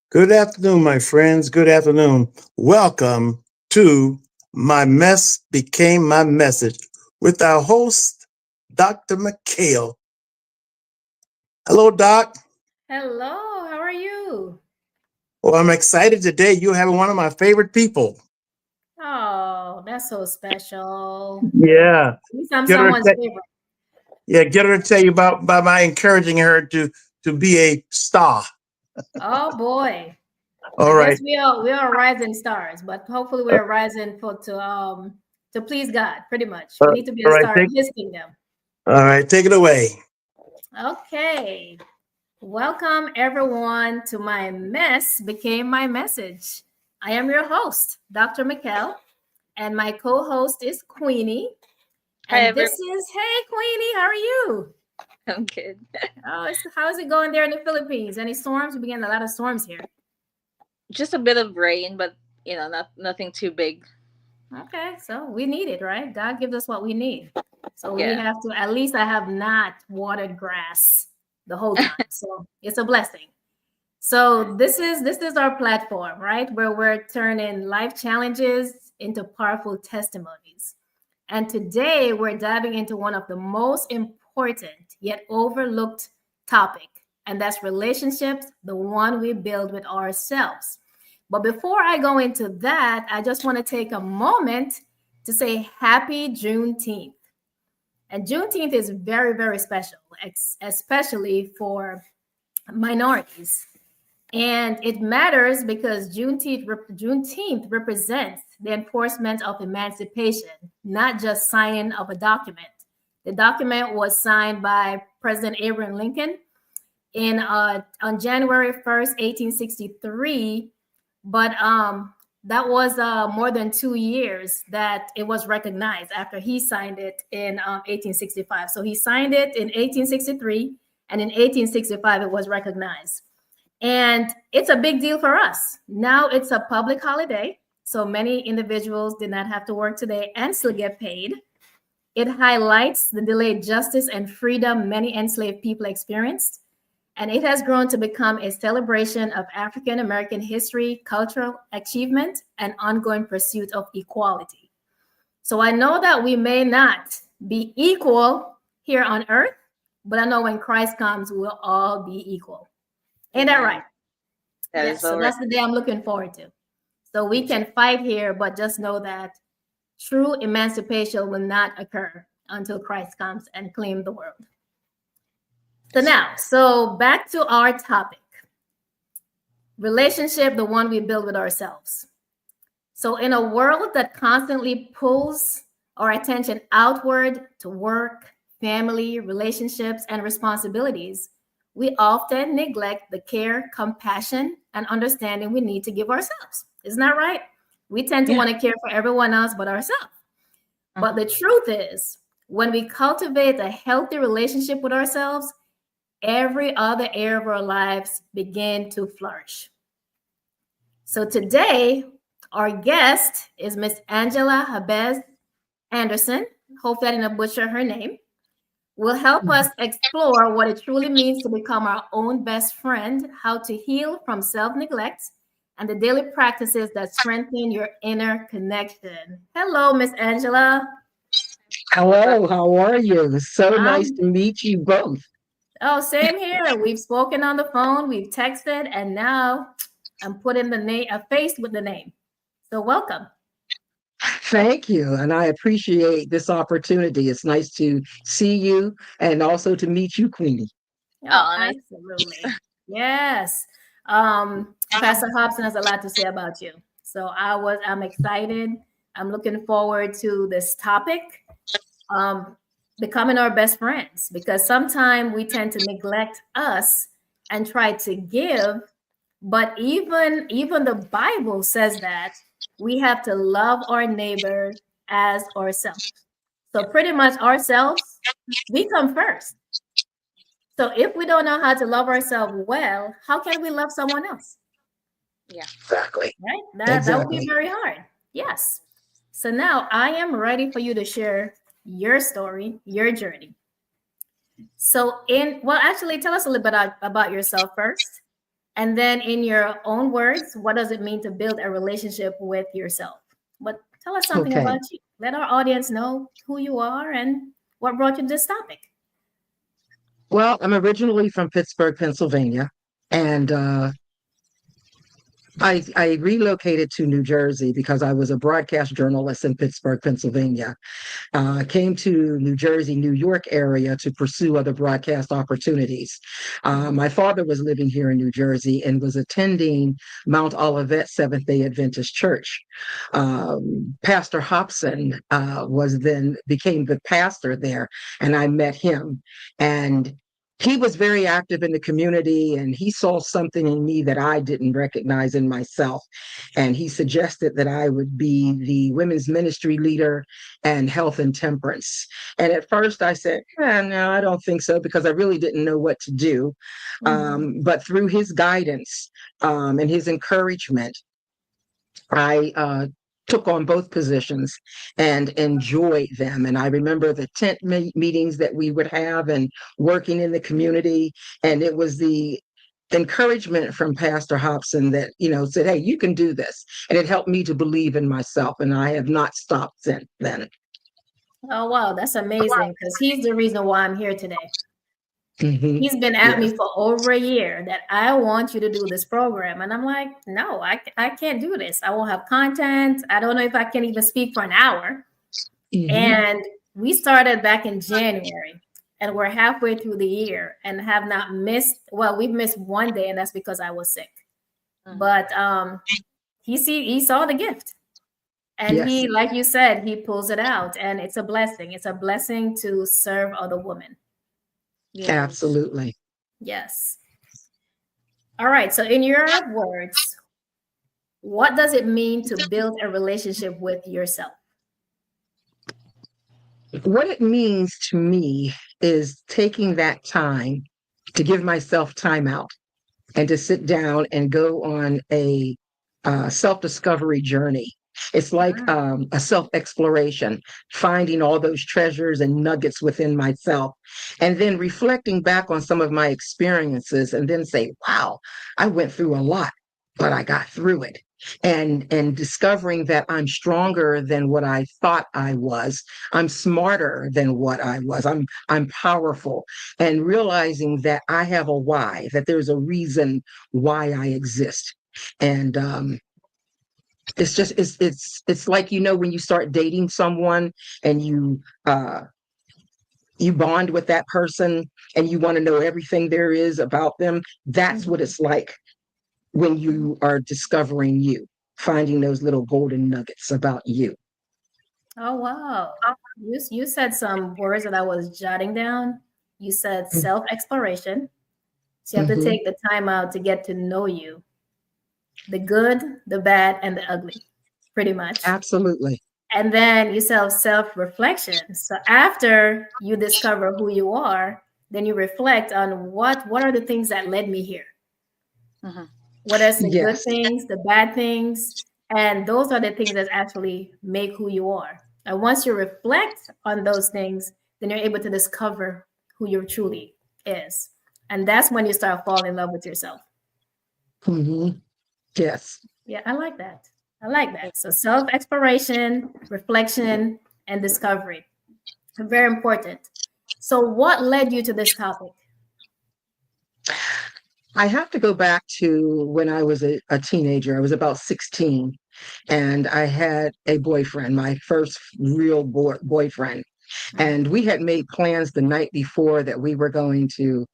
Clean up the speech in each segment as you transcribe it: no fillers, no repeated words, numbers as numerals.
Good afternoon, my friends. Good afternoon. Welcome to My Mess Became My Message with our host, Dr. Michael. Hello, Doc. Hello, how are you? Well, I'm excited today. You're having one of my favorite people. Oh, that's so special. Yeah. At least I'm Get her to someone's tell, favorite. get her to tell you about by my encouraging her to be a star. Oh boy. I All guess right. we are rising stars, but hopefully Uh, we're rising to please God, pretty much. uh, We need to be all a right. star in his kingdom. Take it away. Okay. Welcome everyone to My Mess Became My Message. I am your host, Dr. Michael, and my co-host is Queenie. Hi, And everyone. this is Hey Queenie, how are you? I'm good. How's it going there in the Philippines? Any storms? We're getting a lot of storms here. Just a bit of rain, but not nothing too big. Okay, so we need it, right? God gives us what we need. So we Yeah. have to, at least I have not watered grass the whole time. So it's a blessing. So this is our platform, right? Where we're turning life challenges into powerful testimonies. And today we're diving into one of the most important yet overlooked topic, and that's relationships, the one we build with ourselves. But before I go into that, I just want to take a moment to say happy Juneteenth. And Juneteenth is very, very special, especially for minorities. And it matters because Juneteenth represents the enforcement of emancipation, not just signing of a document. The document was signed by President Abraham Lincoln on January 1st, 1863, but that was more than 2 years that it was recognized after he signed it in 1865. So he signed it in 1863, and in 1865 it was recognized. And it's a big deal for us. Now it's a public holiday, so many individuals did not have to work today and still get paid. It highlights the delayed justice and freedom many enslaved people experienced. And it has grown to become a celebration of African American history, cultural achievement, and ongoing pursuit of equality. So I know that we may not be equal here on earth, but I know when Christ comes, we'll all be equal. Ain't that right? Amen. That is Yes, so all right. that's the day I'm looking forward to. So we can fight here, but just know that true emancipation will not occur until Christ comes and claim the world. So back to our topic. Relationship, the one we build with ourselves. So in a world that constantly pulls our attention outward to work, family, relationships, and responsibilities, we often neglect the care, compassion, and understanding we need to give ourselves. Isn't that right? We tend to Yeah. want to care for everyone else but ourselves. But Mhm. the truth is, when we cultivate a healthy relationship with ourselves, every other area of our lives begin to flourish. So today, our guest is Miss Angela Habez Anderson. Hopefully, I didn't butcher her name. Will help us explore what it truly means to become our own best friend, how to heal from self neglect, and the daily practices that strengthen your inner connection. Hello, Miss Angela. Hello, how are you? So nice Um, to meet you both. oh, same here. We've spoken on the phone, we've texted, and now I'm putting the name, a face with the name. So welcome. Thank you. And I appreciate this opportunity. It's nice to see you and also to meet you, Queenie. Oh, Oh, nice. absolutely. Yes. Pastor Hobson has a lot to say about you. So I'm excited. I'm looking forward to this topic, um, becoming our best friends, because sometimes we tend to neglect us and try to give, but even the Bible says that we have to love our neighbor as ourselves. So pretty much ourselves, we come first. So if we don't know how to love ourselves well, how can we love someone else? Yeah. Exactly. Right? That would be Exactly. very hard. Yes. So now I am ready for you to share your story, your journey. So in well, actually, tell us a little bit about yourself first, And then, in your own words, what does it mean to build a relationship with yourself? But tell us something Okay. about you. Let our audience know who you are and what brought you to this topic. Well, I'm originally from Pittsburgh, Pennsylvania, and I relocated to New Jersey because I was a broadcast journalist in Pittsburgh, Pennsylvania. I came to New Jersey, New York area to pursue other broadcast opportunities. My father was living here in New Jersey and was attending Mount Olivet Seventh Day Adventist Church. Pastor Hobson was then became the pastor there, and I met him. And he was very active in the community, and he saw something in me that I didn't recognize in myself. And he suggested that I would be the women's ministry leader and health and temperance. And at first I said, no, I don't think so, because I really didn't know what to do. But through his guidance and his encouragement, I took on both positions and enjoyed them. And I remember the tent meetings that we would have and working in the community. And it was the encouragement from Pastor Hobson that, said, hey, you can do this. And it helped me to believe in myself. And I have not stopped since then. Oh, wow. That's amazing, because he's the reason why I'm here today. Mm-hmm. He's been at me for over a year that I want you to do this program. And I'm like, no, I can't do this. I won't have content. I don't know if I can even speak for an hour. Mm-hmm. And we started back in January, and we're halfway through the year and have not missed. Well, we've missed one day, and that's because I was sick. But he saw the gift. And Yes. he, like you said, he pulls it out, and it's a blessing. It's a blessing to serve other women. Yes. Absolutely. Yes. All right. So, in your words, what does it mean to build a relationship with yourself? What it means to me is taking that time to give myself time out and to sit down and go on a self-discovery journey. It's like a self-exploration, finding all those treasures and nuggets within myself, and then reflecting back on some of my experiences and then say, wow, I went through a lot, but I got through it. And discovering that I'm stronger than what I thought I was. I'm smarter than what I was. I'm powerful, and realizing that I have a why, that there's a reason why I exist. And it's just it's like, when you start dating someone and you bond with that person and you want to know everything there is about them. That's what it's like when you are discovering you, finding those little golden nuggets about you. Oh, wow. You said some words that I was jotting down. You said self-exploration. So you have to take the time out to get to know you, the good, the bad, and the ugly, pretty much. Absolutely. And then you self-reflection. So after you discover who you are, then you reflect on what are the things that led me here. What are the good things, the bad things, and those are the things that actually make who you are. And once you reflect on those things, then you're able to discover who you truly is. And that's when you start falling in love with yourself. Yes. Yeah, I like that. So self-exploration, reflection, and discovery. Very important. So what led you to this topic? I have to go back to when I was a teenager. I was about 16, and I had a boyfriend, my first real boyfriend. And we had made plans the night before that he was going to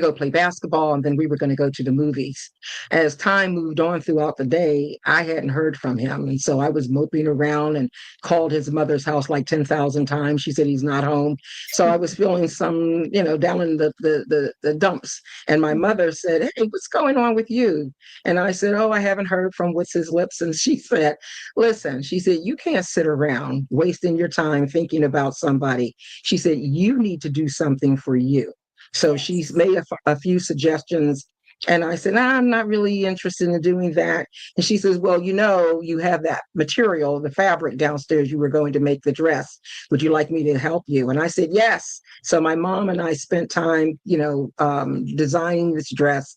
go play basketball, and then we were going to go to the movies. As time moved on throughout the day, I hadn't heard from him. And so I was moping around and called his mother's house like 10,000 times. She said he's not home. So I was feeling some, down in the dumps. And my mother said, hey, what's going on with you? And I said, oh, I haven't heard from what's his lips. And she said, listen, she said, you can't sit around wasting your time thinking about somebody. She said, you need to do something for you. So she's made a few suggestions And I said, nah, I'm not really interested in doing that. And she says, well, you have that material, the fabric downstairs. You were going to make the dress. Would you like me to help you? And I said, yes. So my mom and I spent time, designing this dress.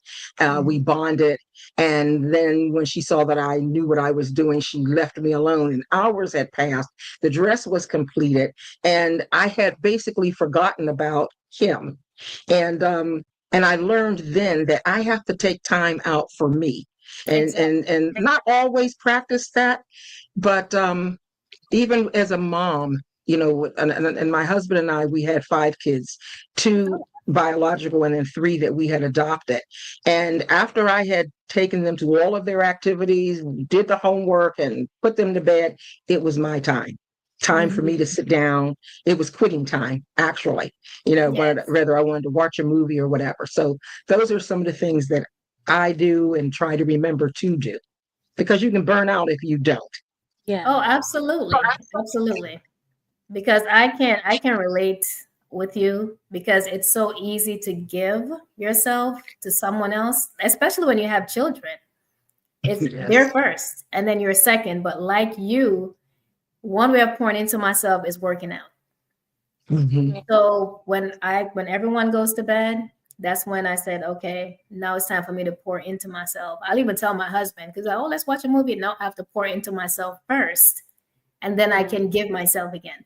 We bonded. And then when she saw that I knew what I was doing, she left me alone. And hours had passed. The dress was completed. And I had basically forgotten about him. And I learned then that I have to take time out for me, and Exactly. and not always practice that, but even as a mom, and my husband and I, we had 5 kids, 2 biological and then 3 that we had adopted. And after I had taken them to all of their activities, did the homework and put them to bed, it was my time for me to sit down. It was quitting time, actually, Yes. whether I wanted to watch a movie or whatever. So those are some of the things that I do and try to remember to do, because you can burn out if you don't. Yeah. Oh, absolutely. Absolutely. Because I can relate with you, because it's so easy to give yourself to someone else, especially when you have children. It's Yes. they're first and then you're second. But like you, one way of pouring into myself is working out. Mhm. So when everyone goes to bed, that's when I said, okay, now it's time for me to pour into myself. I'll even tell my husband, because let's watch a movie. No, I have to pour into myself first, and then I can give myself again.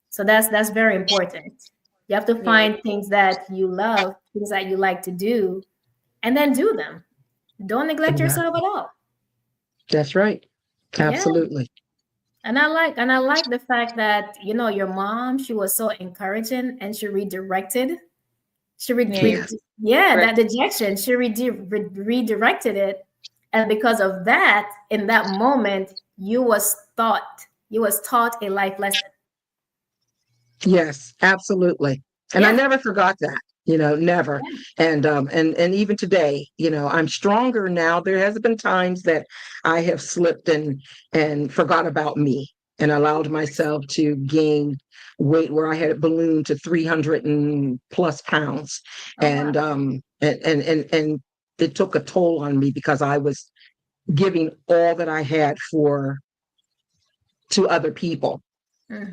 So that's very important. You have to Yeah. find things that you love, things that you like to do, and then do them. Don't neglect Yeah, yourself at all. that's right. Yeah. Absolutely. And I like the fact that your mom, she was so encouraging, and she redirected. She Yeah. Yes. yeah, Right. that dejection, she redirected it. And because of that, in that moment, you was taught a life lesson. Yes, absolutely. And I Yeah. never forgot that, never. And even today, I'm stronger now. There has been times that I have slipped and forgot about me and allowed myself to gain weight where I had ballooned to 300 and plus pounds. Oh wow. And it took a toll on me because I was giving all that I had for to other people. Hmm.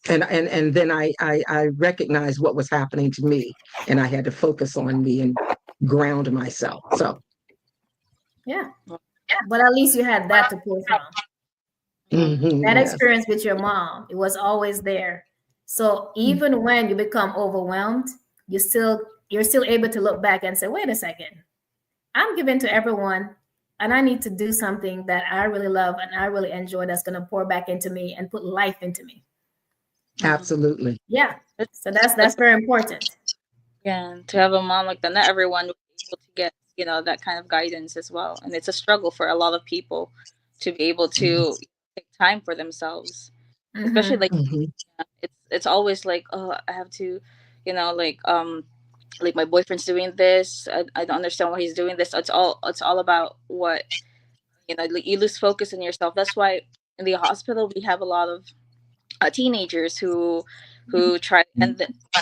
And then I recognized what was happening to me, and I had to focus on me and ground myself. So Yeah. But at least you had that to pull from. That yes. experience with your mom, it was always there. So even when you become overwhelmed, you're still able to look back and say, wait a second, I'm giving to everyone, and I need to do something that I really love and I really enjoy, that's going to pour back into me and put life into me. Absolutely. Yeah. That's, So that's that's that's very important. yeah. To have a mom like that, not everyone will be able to get that kind of guidance as well, and it's a struggle for a lot of people to be able to take time for themselves, especially Hmm. like it's always like, oh, I have to, like my boyfriend's doing this. I don't understand why he's doing this. It's all about what like you lose focus in yourself. That's why in the hospital we have a lot of teenagers who try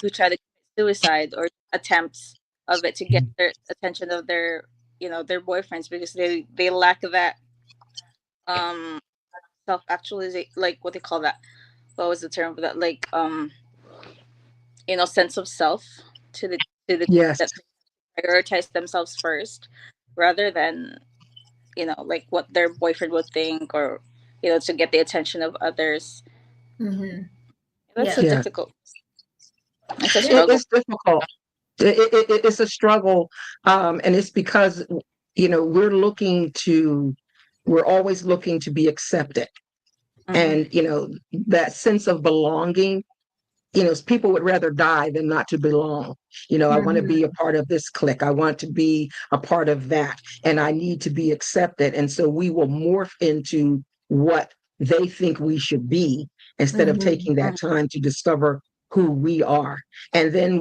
who try to commit suicide or attempts of it to get their attention of their boyfriends, because they lack that um self actualization, like what they call that, what was the term for that, like sense of self, to the Yes, that prioritize themselves first rather than like what their boyfriend would think, or to get the attention of others. Hmm. That's Yeah. so yeah. difficult. It's a Yeah. struggle. It's difficult. It's a struggle, and it's because we're we're always looking to be accepted, Hmm. and that sense of belonging. People would rather die than not to belong. I want to be a Hmm. part of this clique. I want to be a part of that. And I need to be accepted. And so we will morph into what they think we should be instead of Hmm. taking that time to discover who we are. And then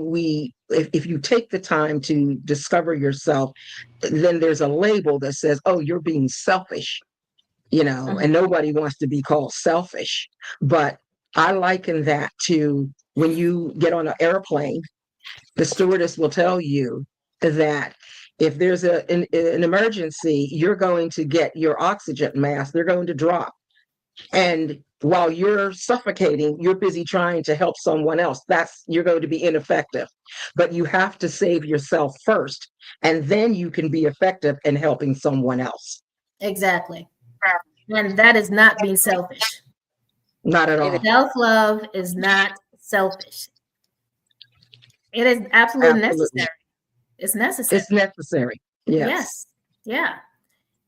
if you take the time to discover yourself, then there's a label that says, oh, you're being selfish, Hmm. and nobody wants to be called selfish. But I liken that to when you get on an airplane, the stewardess will tell you, that if there's an emergency, you're going to get your oxygen mask, they're going to drop. And while you're suffocating, you're busy trying to help someone else. You're going to be ineffective. But you have to save yourself first, and then you can be effective in helping someone else. Exactly. And that is not being selfish. Not at all. Self-love is not selfish. It is absolutely necessary. It's necessary. It's necessary. Yes. Yeah.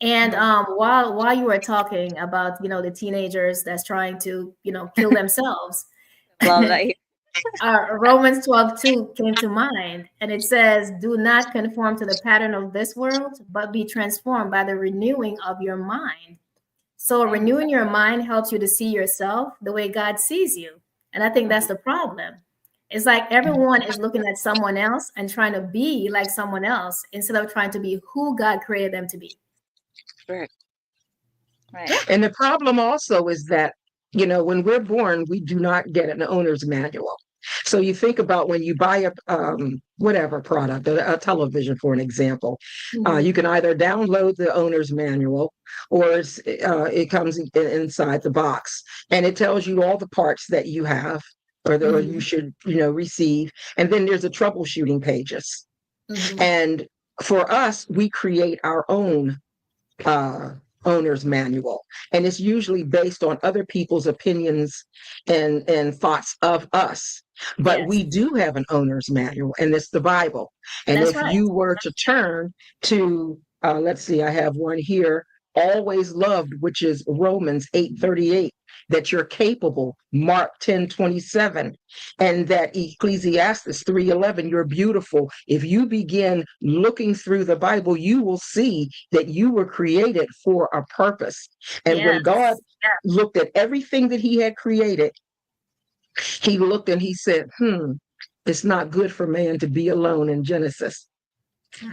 And while you were talking about, the teenagers that's trying to, kill themselves, Love that. Romans 12:2 came to mind, and it says, "Do not conform to the pattern of this world, but be transformed by the renewing of your mind." So renewing your mind helps you to see yourself the way God sees you. And I think that's the problem. It's like everyone is looking at someone else and trying to be like someone else instead of trying to be who God created them to be. Right. And the problem also is that, when we're born, we do not get an owner's manual. So you think about when you buy a whatever product, a television, for an example, you can either download the owner's manual, or it comes inside the box, and it tells you all the parts that you have or you should, receive. And then there's the troubleshooting pages. And for us, we create our own owner's manual, and it's usually based on other people's opinions and thoughts of us. But we do have an owner's manual, and it's the Bible. And That's if right. you were to turn to, let's see, I have one here, always loved, which is Romans 8:38, that you're capable, Mark 10:27, and that Ecclesiastes 3:11, you're beautiful. If you begin looking through the Bible, you will see that you were created for a purpose. And when God looked at everything that he had created, he looked and he said, it's not good for man to be alone, in Genesis.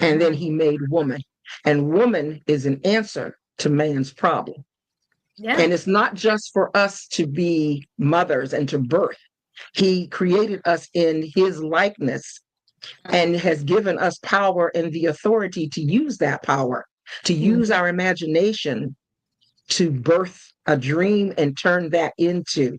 And then he made woman. And woman is an answer to man's problem. Yeah. And it's not just for us to be mothers and to birth. He created us in his likeness and has given us power and the authority to use that power, to use our imagination to birth a dream and turn that into,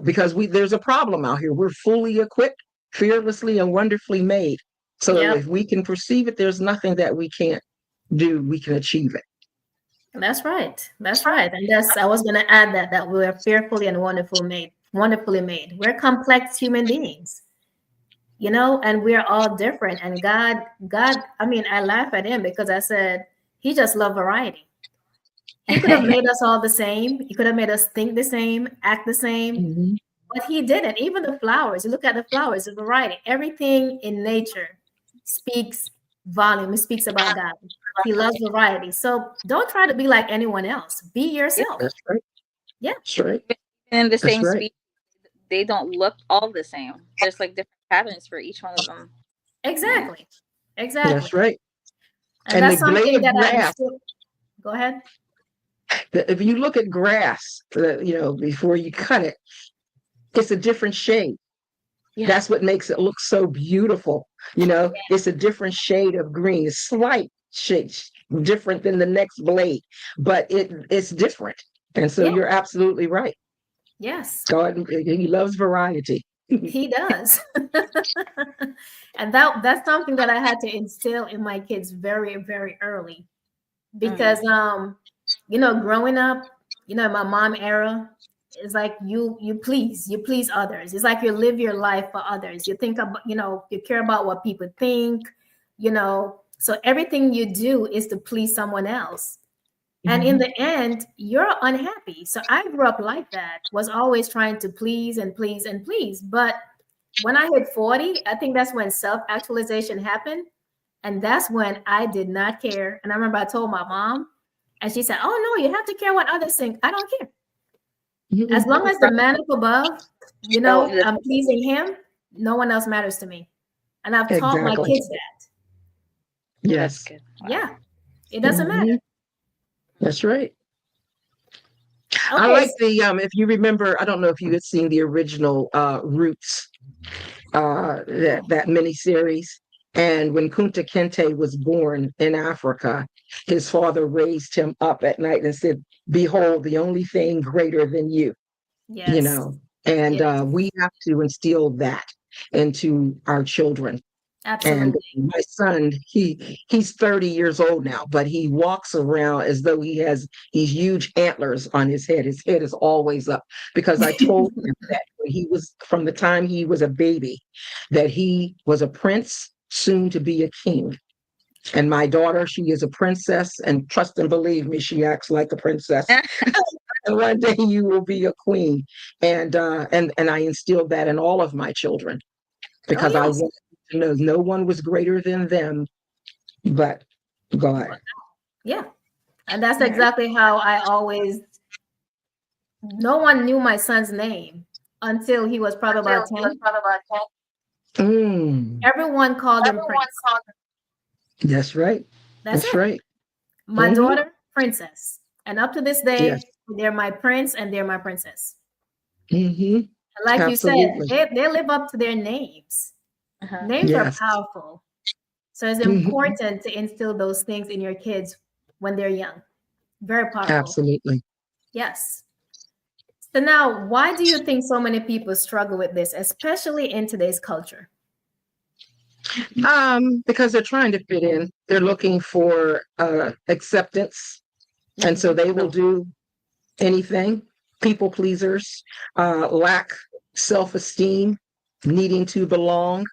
because there's a problem out here. We're fully equipped, fearlessly and wonderfully made. So if we can perceive it, there's nothing that we can't do. We can achieve it. That's right. That's right. And I was going to add that we are fearfully and wonderfully made. We're complex human beings, and we're all different. And God, I laugh at him because I said, he just loved variety. He could have made us all the same. He could have made us think the same, act the same, but he didn't. Even the flowers, you look at the flowers, the variety, everything in nature speaks volume. It speaks about God. He loves variety. So don't try to be like anyone else. Be yourself. That's right. Yeah. That's right. In the same species, they don't look all the same. There's like different patterns for each one of them. Exactly. That's right. And that's something that go ahead. If you look at grass, before you cut it, it's a different shade. Yeah. That's what makes it look so beautiful. It's a different shade of green, slight shade, different than the next blade, but it's different. And so you're absolutely right. Yes. God, he loves variety. He does. And that's something that I had to instill in my kids very, very early. Because growing up, my mom era, it's like you please others. It's like you live your life for others. You think about, you care about what people think, so everything you do is to please someone else. And in the end, you're unhappy. So I grew up like that, was always trying to please and please and please. But when I hit 40, I think that's when self-actualization happened. And that's when I did not care. And I remember I told my mom, and she said, "Oh, no, you have to care what others think." I don't care. As long as the man up above, I'm pleasing him, no one else matters to me. And I've taught my kids that. Yes. Yeah. It doesn't matter. That's right. Okay. I like the, if you remember, I don't know if you had seen the original Roots, that miniseries. And when Kunta Kinte was born in Africa, his father raised him up at night and said, "Behold, the only thing greater than you," you Yes. know. And Yes. we have to instill that into our children. And Absolutely. my son, he's 30 years old now, but he walks around as though he has these huge antlers on his head. His head is always up because I told him that when he was, from the time he was a baby, that he was a prince, soon to be a king. And my daughter, she is a princess, and trust and believe me, she acts like a princess. And one day you will be a queen. And I instilled that in all of my children Oh, because I yes. want to know no one was greater than them but God. Yeah. And that's exactly how I always, no one knew my son's name until he was probably about 10. Mm, Everyone called him Prince. that's right. That's That's it. right. My Hmm. daughter, Princess. And up to this Yes. day, they're my prince and they're my princess. Hmm. And like you said, Absolutely. they live up to their names. Uh-huh. Names are Yes. powerful. So it's Hmm. important to instill those things in your kids when they're young. Very powerful. Absolutely. Yes. So now, why do you think so many people struggle with this, especially in today's culture? Because they're trying to fit in. They're looking for acceptance. And so Mhm. they will do anything. People pleasers, lack self-esteem, needing to belong,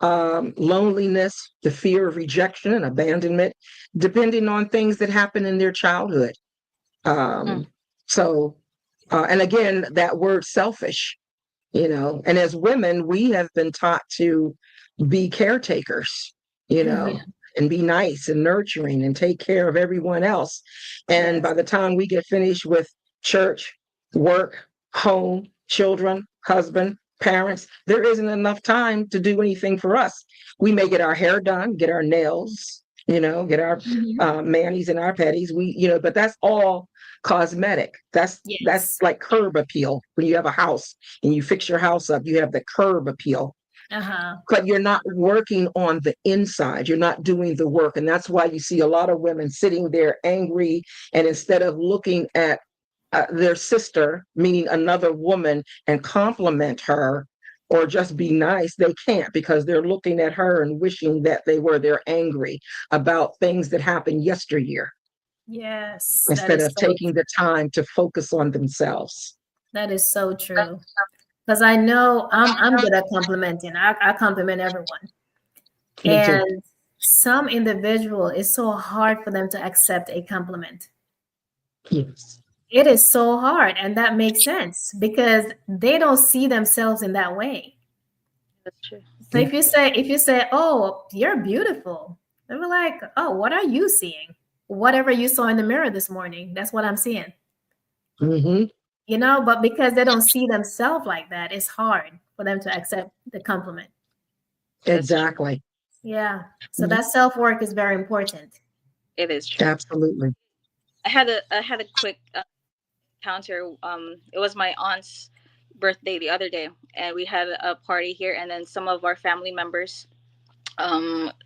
loneliness, the fear of rejection and abandonment, depending on things that happen in their childhood. Mm. Um, so, and again, that word selfish, and as women, we have been taught to be caretakers, you know, Mhm. and be nice and nurturing and take care of everyone else. And Yes. by the time we get finished with church, work, home, children, husband, parents, there isn't enough time to do anything for us. We may get our hair done, get our nails, get our Mhm. manis and our petties. But that's all cosmetic. That's Yes. like curb appeal. When you have a house and you fix your house up, you have the curb appeal, Uh-huh. but you're not working on the inside. You're not doing the work. And that's why you see a lot of women sitting there angry. And instead of looking at their sister, meaning another woman, and compliment her or just be nice, they can't because they're looking at her and wishing that they were. They're angry about things that happened yesteryear Yes, that instead is of so taking the time to focus on themselves. that is so true. Because I know I'm good at complimenting. I compliment everyone. Me too. And some individual, it's so hard for them to accept a compliment. Yes. It is so hard, and that makes sense because they don't see themselves in that way. That's true. So if you say, "Oh, you're beautiful," they were like, "Oh, what are you seeing? Whatever you saw in the mirror this morning, that's what I'm seeing." Hmm. But because they don't see themselves like that, it's hard for them to accept the compliment. That's true. Exactly. Yeah. So Mhm. that self-work is very important. It is true. Absolutely. I had a quick encounter. It was my aunt's birthday the other day, and we had a party here, and then some of our family members,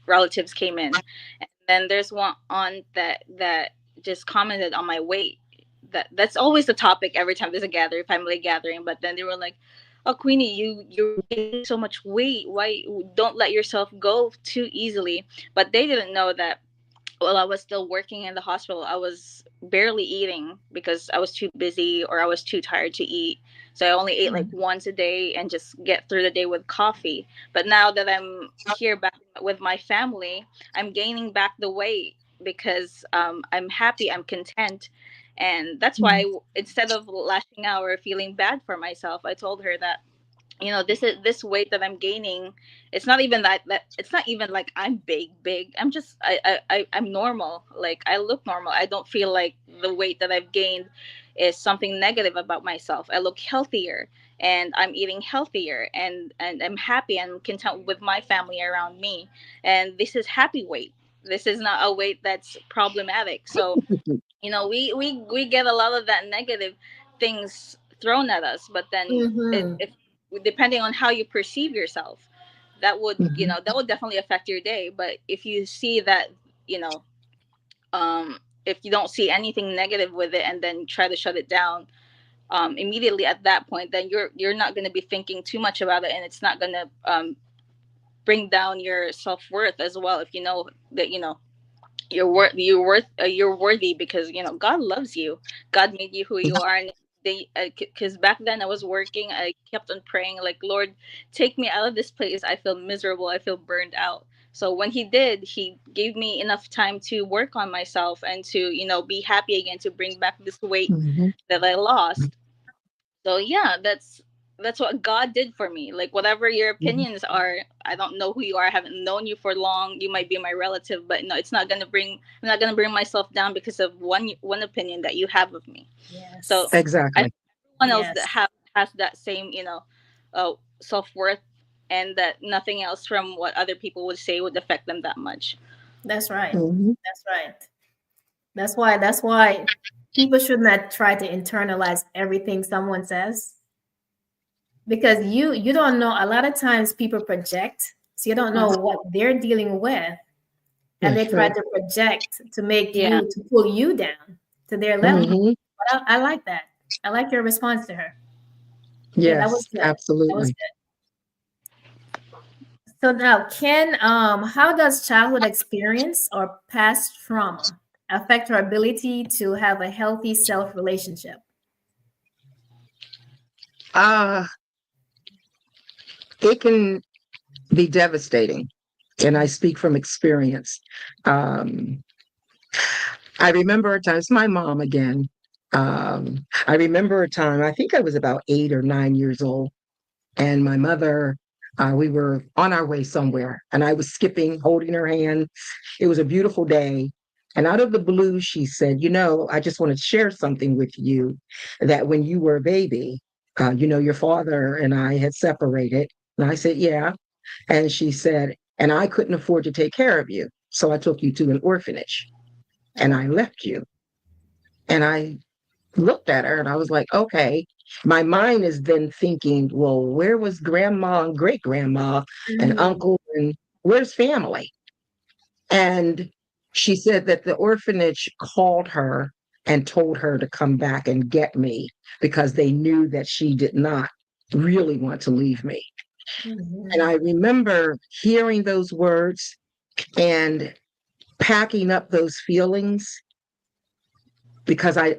relatives came in, and then there's one aunt that just commented on my weight. That's always the topic every time there's a family gathering. But then they were like, "Oh, Queenie, you're gaining so much weight. Why don't let yourself go too easily?" But they didn't know that while I was still working in the hospital, I was barely eating because I was too busy or I was too tired to eat. So I only ate like once a day and just get through the day with coffee. But now that I'm here back with my family, I'm gaining back the weight because I'm happy, I'm content. And that's why instead of lashing out or feeling bad for myself, I told her that this weight that I'm gaining, it's not even that it's not even like I'm big. I'm just I'm normal. Like, I look normal. I don't feel like the weight that I've gained is something negative about myself. I look healthier, and I'm eating healthier, and I'm happy and content with my family around me. And this is happy weight. This is not a weight that's problematic. So we get a lot of that negative things thrown at us, but then Mm-hmm. if depending on how you perceive yourself, that would, you Mhm. know, that would definitely affect your day. But if you see that, you know, if you don't see anything negative with it and then try to shut it down immediately at that point, then you're not going to be thinking too much about it, and it's not going to bring down your self-worth as well. If you know that, you know, you're worthy, because, you know, God loves you. God made you who you are. And they, because back then I was working, I kept on praying, like, Lord, take me out of this place. I feel miserable, I feel burned out. So when he did, he gave me enough time to work on myself and to, you know, be happy again, to bring back this weight Mhm. that I lost. So yeah, that's what God did for me. Like, whatever your opinions are, I don't know who you are. I haven't known you for long. You might be my relative, but no, it's not gonna bring. I'm not gonna bring myself down because of one opinion that you have of me. So Yes. I Exactly. think everyone else that Yes. has that same, you know, self worth, and that nothing else from what other people would say would affect them that much. That's right. Mhm. That's right. That's why people should not try to internalize everything someone says, because you don't know. A lot of times people project, so you don't know Mhm. what they're dealing with, and they That's try true. to project to make Yeah. you, to pull you down to their level. Mhm. Mhm. But I like that. I like your response to her. Yeah, that was Yes, good. That was absolutely. good. So now, Ken, how does childhood experience or past trauma affect our ability to have a healthy self relationship? Uh, it can be devastating. And I speak from experience. Um, I remember a time, it's my mom again. I remember a time, I think I was about 8 or 9 years old, and my mother, we were on our way somewhere, and I was skipping, holding her hand. It was a beautiful day. And out of the blue, she said, "You know, I just want to share something with you that when you were a baby, you know, your father and I had separated." And I said, "Yeah." And she said, "And I couldn't afford to take care of you. So I took you to an orphanage and I left you." And I looked at her and I was like, okay. My mind is then thinking, well, where was grandma and great grandma and Mhm. uncle and where's family? And she said that the orphanage called her and told her to come back and get me because they knew that she did not really want to leave me. And Mhm. I remember hearing those words and packing up those feelings because I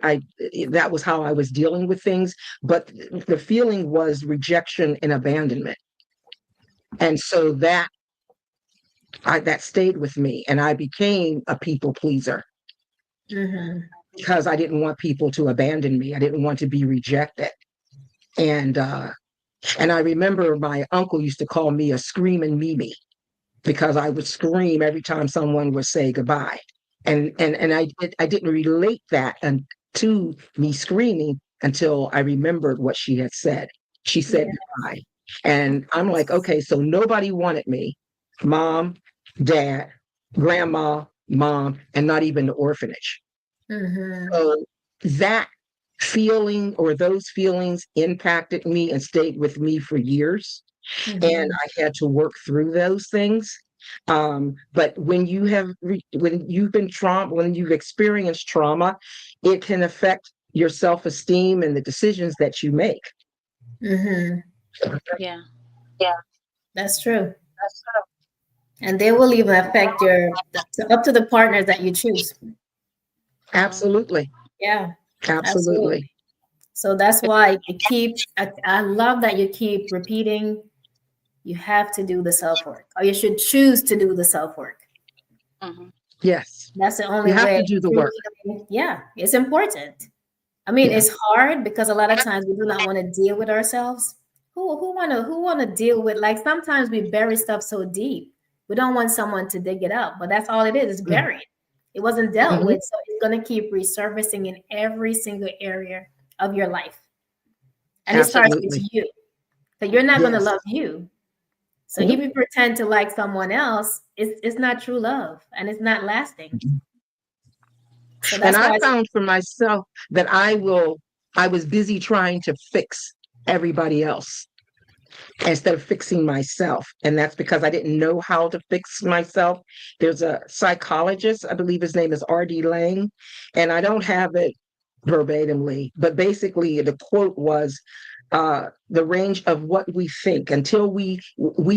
that was how I was dealing with things. But the feeling was rejection and abandonment. And so that stayed with me. And I became a people pleaser Mhm. because I didn't want people to abandon me. I didn't want to be rejected. And and I remember my uncle used to call me a screaming Mimi because I would scream every time someone would say goodbye. And I didn't relate that to me screaming until I remembered what she had said. She said Yeah. goodbye. And I'm like, okay, so nobody wanted me. Mom, dad, grandma, mom, and not even the orphanage. Mhm. So that feeling or those feelings impacted me and stayed with me for years, and Mhm. I had to work through those things. But when you've been trauma, when you've experienced trauma, it can affect your self-esteem and the decisions that you make. Mhm. Yeah. That's true. And they will even affect up to the partners that you choose. Mhm. Absolutely, Yeah, absolutely. absolutely. So that's why you keep, I love that you keep repeating, you have to do the self work, or you should choose to do the self work. Mhm. Yes, That's the only you have way to do the true work. healing. Yeah, it's important. I mean, Yeah. it's hard because a lot of times we do not want to deal with ourselves. Who wanna deal with, like, sometimes we bury stuff so deep. We don't want someone to dig it up, but that's all it is. It's buried. It wasn't dealt Mhm. with, so it's gonna keep resurfacing in every single area of your life. And it starts with Absolutely. you. So you're not gonna Yes. love you. So if Mhm. you pretend to like someone else, it's not true love and it's not lasting. So And that's I why found for myself that I was busy trying to fix everybody else. instead of fixing myself. And that's because I didn't know how to fix myself. There's a psychologist, I believe his name is R.D. Laing, and I don't have it verbatimly, but basically the quote was, the range of what we think until we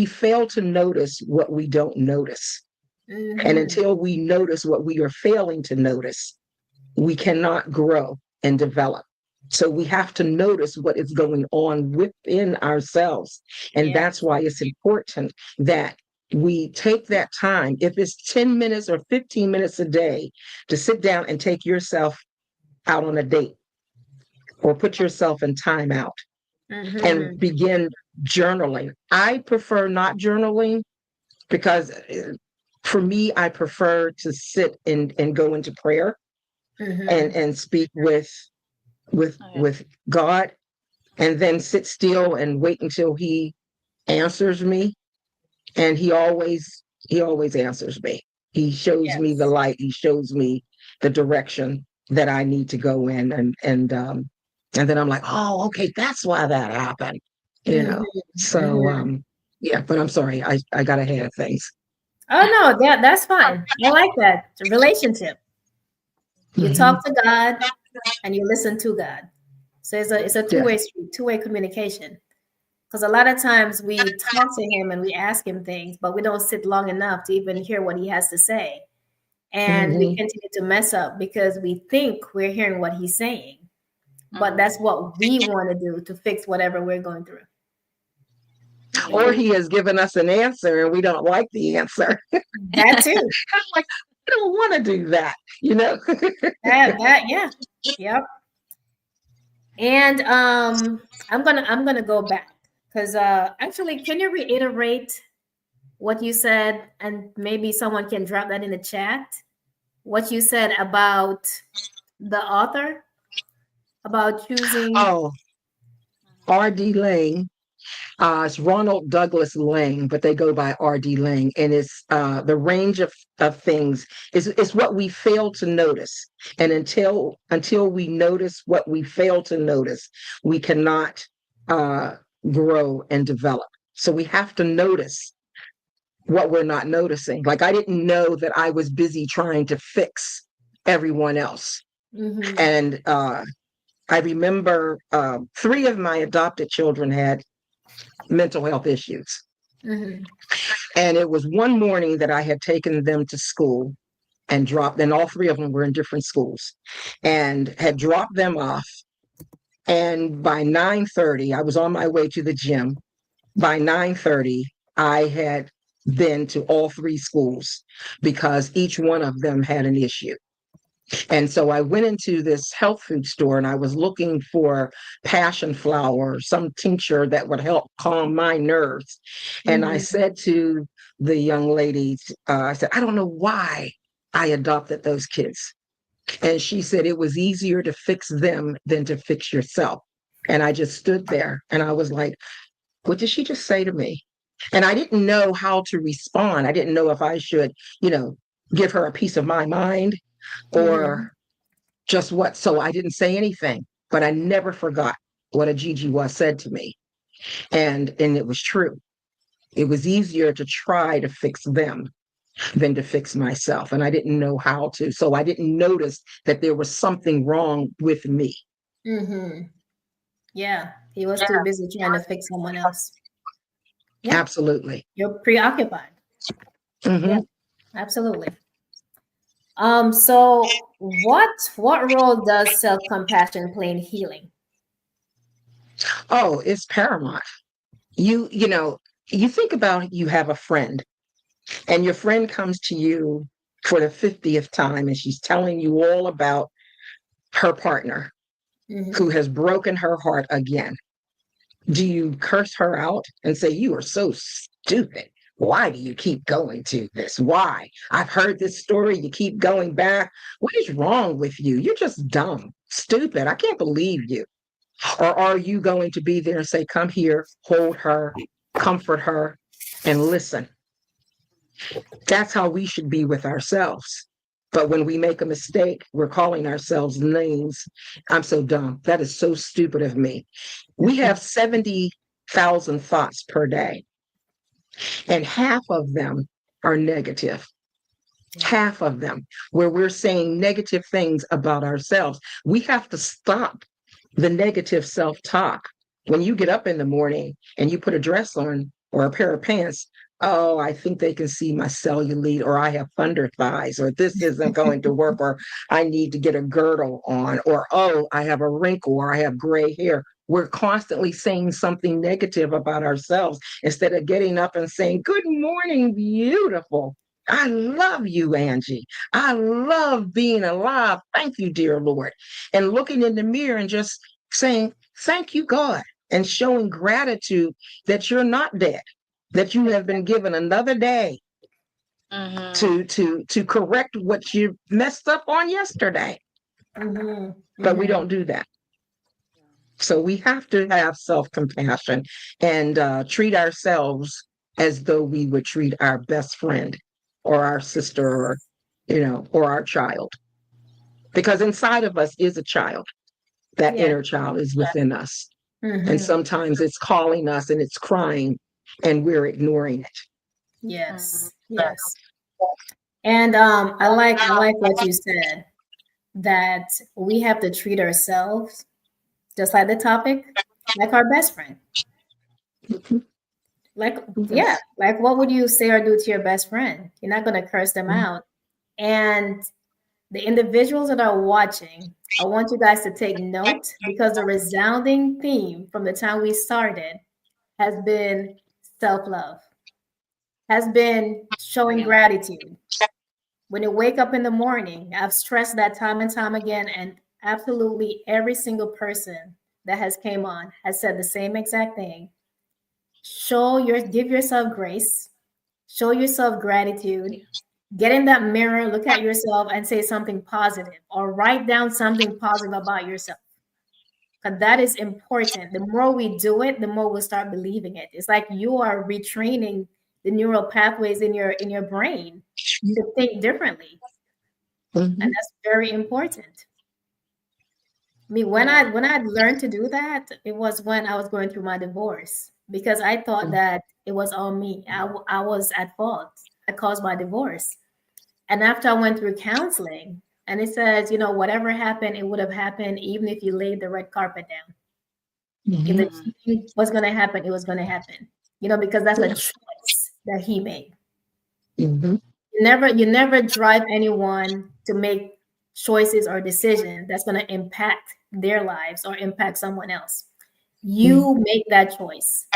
fail to notice what we don't notice. And until we notice what we are failing to notice, we cannot grow and develop. So we have to notice what is going on within ourselves. And that's why it's important that we take that time, if it's 10 minutes or 15 minutes a day, to sit down and take yourself out on a date or put yourself in time out and begin journaling. I prefer not journaling because for me, I prefer to sit and go into prayer and speak with God, and then sit still and wait until he answers me. And he always answers me. He shows me the light. He shows me the direction that I need to go in. And then I'm like, oh, okay, that's why that happened. You know. So yeah, but I'm sorry, I got ahead of things. Oh no, that's fine. I like that. It's a relationship. You talk to God and you listen to God. So it's a two-way street, two-way communication. Because a lot of times we talk to him and we ask him things, but we don't sit long enough to even hear what he has to say. And we continue to mess up because we think we're hearing what he's saying. But that's what we want to do to fix whatever we're going through. Or he has given us an answer and we don't like the answer. That too. I'm like, I don't want to do that, you know? Yep. And I'm gonna go back because actually, can you reiterate what you said, and maybe someone can drop that in the chat? What you said about the author, about choosing. Oh, R.D. Laing. It's Ronald Douglas Laing, but they go by R.D. Laing, and it's the range of things is what we fail to notice, and until we notice what we fail to notice, we cannot grow and develop. So we have to notice what we're not noticing. Like I didn't know that I was busy trying to fix everyone else, and I remember 3 of my adopted children had mental health issues. And it was one morning that I had taken them to school and dropped, and all 3 of them were in different schools, and had dropped them off. And by 9:30, I was on my way to the gym. By 9:30, I had been to all 3 schools because each one of them had an issue. And so I went into this health food store and I was looking for passion flower, some tincture that would help calm my nerves. And I said to the young ladies, I said, I don't know why I adopted those kids. And she said, it was easier to fix them than to fix yourself. And I just stood there and I was like, what did she just say to me? And I didn't know how to respond. I didn't know if I should, give her a piece of my mind or just what. So I didn't say anything, but I never forgot what a Gigi was said to me. And it was true. It was easier to try to fix them than to fix myself. And I didn't know how to. So I didn't notice that there was something wrong with me. Yeah. He was too busy trying to fix someone else. Yeah. Absolutely. You're preoccupied. Yeah, absolutely. So what role does self-compassion play in healing? Oh, it's paramount. You think about, you have a friend and your friend comes to you for the 50th time and she's telling you all about her partner who has broken her heart again. Do you curse her out and say, you are so stupid? Why do you keep going to this? Why? I've heard this story. You keep going back. What is wrong with you? You're just dumb, stupid. I can't believe you. Or are you going to be there and say, come here, hold her, comfort her, and listen? That's how we should be with ourselves. But when we make a mistake, we're calling ourselves names. I'm so dumb. That is so stupid of me. We have 70 1,000 thoughts per day. And half of them are negative. Half of them, where we're saying negative things about ourselves. We have to stop the negative self-talk. When you get up in the morning and you put a dress on or a pair of pants, oh, I think they can see my cellulite, or I have thunder thighs, or this isn't going to work, or I need to get a girdle on, or oh, I have a wrinkle, or I have gray hair. We're constantly saying something negative about ourselves instead of getting up and saying, good morning, beautiful. I love you, Angie. I love being alive. Thank you, dear Lord. And looking in the mirror and just saying, thank you, God, and showing gratitude that you're not dead, that you have been given another day to correct what you messed up on yesterday. But we don't do that. So we have to have self-compassion and treat ourselves as though we would treat our best friend or our sister, or, or our child. Because inside of us is a child. That inner child is within us. And sometimes it's calling us and it's crying and we're ignoring it. Yes. And I like what you said, that we have to treat ourselves, just like the topic, like our best friend. Like what would you say or do to your best friend? You're not going to curse them out. And the individuals that are watching, I want you guys to take note, because the resounding theme from the time we started has been self-love, has been showing gratitude. When you wake up in the morning, I've stressed that time and time again, and absolutely every single person that has came on has said the same exact thing. Give yourself grace, show yourself gratitude, get in that mirror, look at yourself and say something positive, or write down something positive about yourself. Because that is important. The more we do it, the more we'll start believing it. It's like you are retraining the neural pathways in your brain to think differently. And that's very important. I mean, when I learned to do that, it was when I was going through my divorce, because I thought that it was all me. I was at fault. I caused my divorce. And after I went through counseling, and it says, whatever happened, it would have happened even if you laid the red carpet down. If the cheating was going to happen, it was going to happen. Because that's a choice that he made. You never drive anyone to make choices or decisions that's going to impact their lives or impact someone else. You make that choice.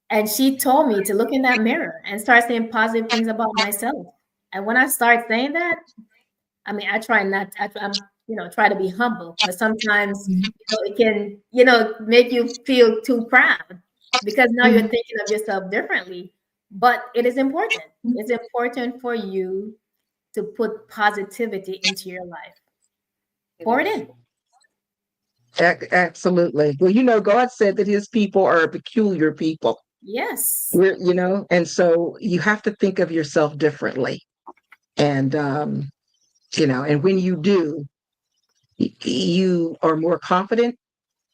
And she told me to look in that mirror and start saying positive things about myself. And when I start saying that, I mean, I try to be humble, but sometimes it can, make you feel too proud, because now you're thinking of yourself differently. But it is important. It's important for you to put positivity into your life. Pour it in. Absolutely. Well, God said that his people are a peculiar people. Yes. And so you have to think of yourself differently. And, and when you do, you are more confident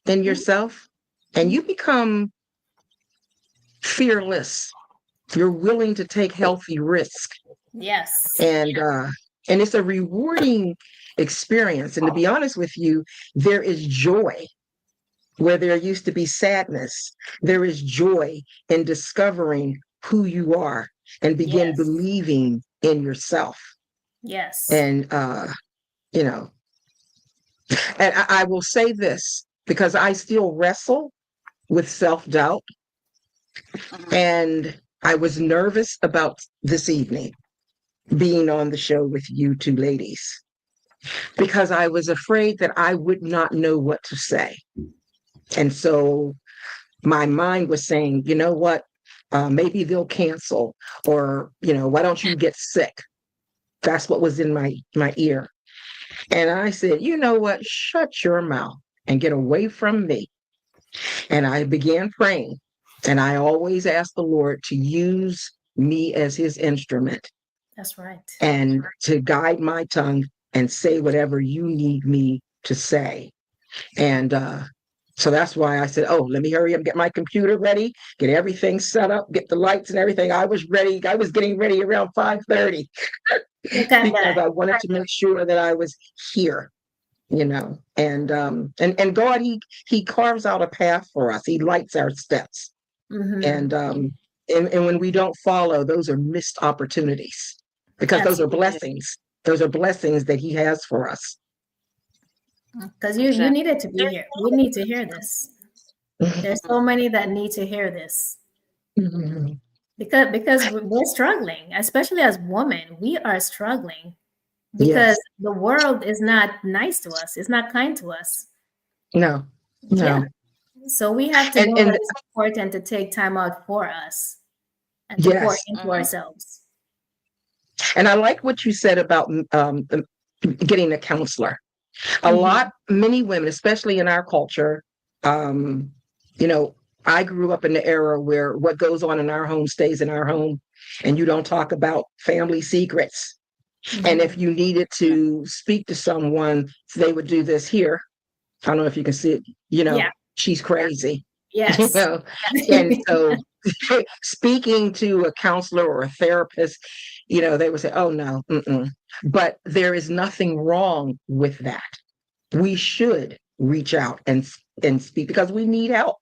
in yourself and you become fearless. You're willing to take healthy risk. Yes. And it's a rewarding experience. And to be honest with you, there is joy where there used to be sadness. There is joy in discovering who you are and begin believing in yourself. Yes. And, and I will say this, because I still wrestle with self-doubt. And I was nervous about this evening being on the show with you two ladies, because I was afraid that I would not know what to say. And so my mind was saying, you know what, maybe they'll cancel, or, why don't you get sick? That's what was in my ear. And I said, you know what, shut your mouth and get away from me. And I began praying. And I always ask the Lord to use me as his instrument. That's right. And to guide my tongue and say whatever you need me to say. And So that's why I said, oh, let me hurry up, get my computer ready, get everything set up, get the lights and everything. I was ready. I was getting ready around 5:30 Look at because that. I wanted to make sure that I was here, and God, he carves out a path for us. He lights our steps. Mhm. And when we don't follow, those are missed opportunities because those are Absolutely. blessings. Those are blessings that he has for us. Because you needed to be here. We need to hear this. There's so many that need to hear this. Mhm. Because we're struggling, especially as women. We are struggling because Yes. the world is not nice to us. It's not kind to us. No. Yeah. No. So we have to know that And it's important to take time out for us and to pour yes. into ourselves. And I like what you said about getting a counselor. Mhm. Many women, especially in our culture, um, you know, I grew up in the era where what goes on in our home stays in our home, and you don't talk about family secrets. And if Mhm. you needed to speak to someone, they would do this here. I don't know if you can see it, Yeah. she's crazy, you Yes. know. And so speaking to a counselor or a therapist, they would say, oh no, mm-mm. But there is nothing wrong with that. We should reach out and speak because we need help.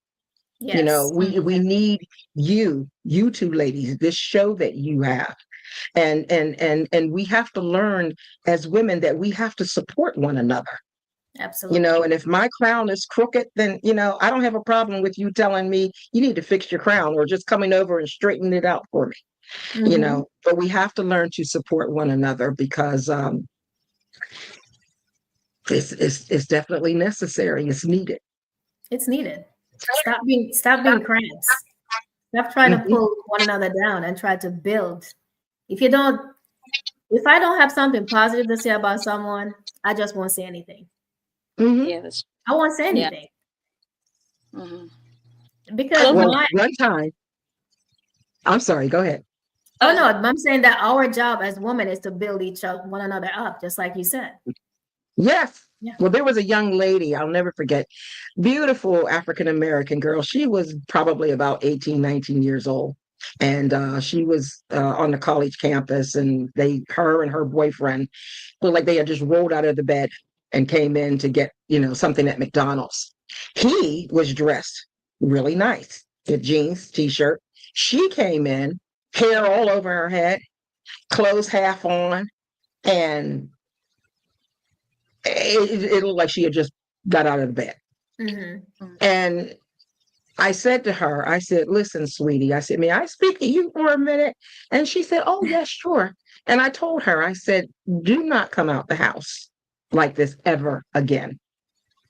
Yes. We need you two ladies, this show that you have. And we have to learn as women that we have to support one another. Absolutely. And if my crown is crooked, then I don't have a problem with you telling me you need to fix your crown or just coming over and straighten it out for me. Mhm. But we have to learn to support one another because it's definitely necessary. It's needed. It's needed. Stop being crabs. Stop trying to Mhm. pull one another down and try to build. If you don't, if I don't have something positive to say about someone, I just won't say anything. Mhm. Yeah, that's I won't say yeah. anything hmm because Well, Well, my one time, I'm sorry, go ahead. oh no, I'm saying that our job as women is to build each other one another up, just like you said. Yes. Yeah. Well, there was a young lady, I'll never forget, beautiful African American girl. She was probably about 18, 19 years old. And she was on the college campus, and her and her boyfriend looked like they had just rolled out of the bed and came in to get, something at McDonald's. He was dressed really nice, with jeans, t-shirt. She came in, hair all over her head, clothes half on, and it looked like she had just got out of the bed. Mm-hmm. And I said to her, I said, listen, sweetie, I said, may I speak to you for a minute? And she said, oh, yes, sure. And I told her, I said, do not come out the house like this ever again.